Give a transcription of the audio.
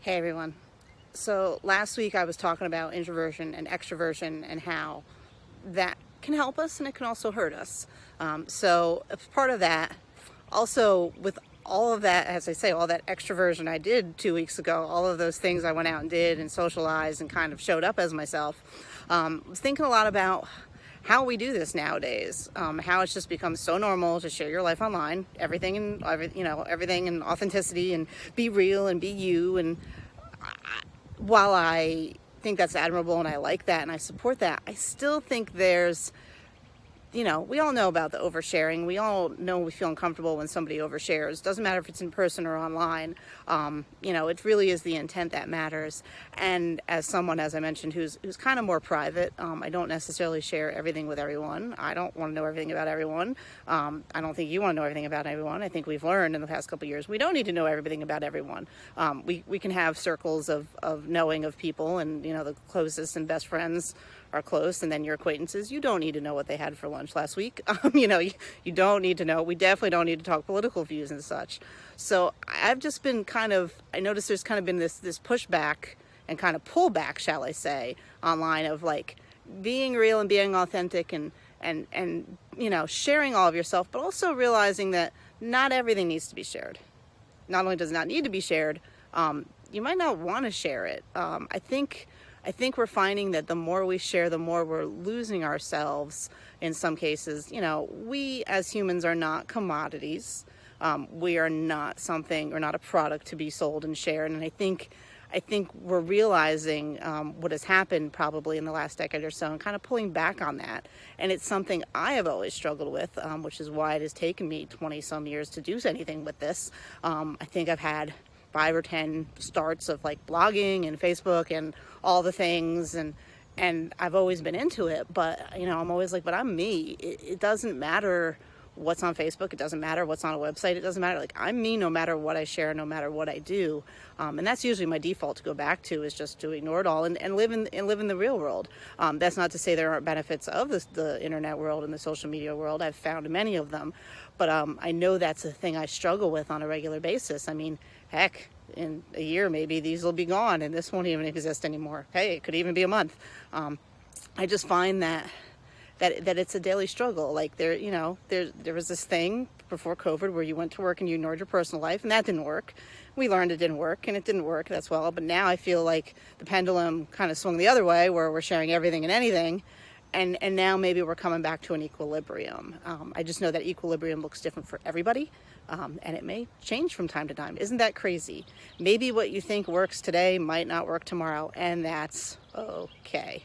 Hey everyone. So last week I was talking about introversion and extroversion and how that can help us and it can also hurt us. So as part of that, also with all of that, as I say, all that extroversion I did 2 weeks ago, all of those things I went out and did and socialized and kind of showed up as myself, was thinking a lot about how we do this nowadays, how it's just become so normal to share your life online, everything in authenticity and be real and be you. And while I think that's admirable and I like that and I support that, I still think we all know about the oversharing. We all know we feel uncomfortable when somebody overshares. Doesn't matter if it's in person or online. It really is the intent that matters. And as someone, as I mentioned, who's kind of more private, I don't necessarily share everything with everyone. I don't want to know everything about everyone. I don't think you want to know everything about everyone. I think we've learned in the past couple of years we don't need to know everything about everyone. We can have circles of knowing of people, and the closest and best friends are close, and then your acquaintances, you don't need to know what they had for lunch last week. You don't need to know. We definitely don't need to talk political views and such. So I've just been I noticed there's kind of been this pushback and kind of pullback, shall I say, online of like being real and being authentic and sharing all of yourself, but also realizing that not everything needs to be shared. Not only does it not need to be shared, you might not want to share it. I think we're finding that the more we share, the more we're losing ourselves in some cases. We as humans are not commodities. We are not something or not a product to be sold and shared. And I think we're realizing what has happened probably in the last decade or so and kind of pulling back on that. And it's something I have always struggled with, which is why it has taken me 20 some years to do anything with this. I think I've had 5 or 10 starts of like blogging and Facebook and all the things, and I've always been into it, but I'm always like, but I'm me. It doesn't matter what's on Facebook, it doesn't matter what's on a website, it doesn't matter. Like, I'm me no matter what I share, no matter what I do. And that's usually my default to go back to, is just to ignore it all and live in the real world. That's not to say there aren't benefits of the internet world and the social media world. I've found many of them, but I know that's a thing I struggle with on a regular basis. I mean, heck, in a year maybe these will be gone and this won't even exist anymore. Hey, it could even be a month. I just find that it's a daily struggle. Like there was this thing before COVID where you went to work and you ignored your personal life, and that didn't work. We learned it didn't work, and it didn't work. That's well. But now I feel like the pendulum kind of swung the other way, where we're sharing everything and anything, and now maybe we're coming back to an equilibrium. I just know that equilibrium looks different for everybody, and it may change from time to time. Isn't that crazy? Maybe what you think works today might not work tomorrow, and that's okay.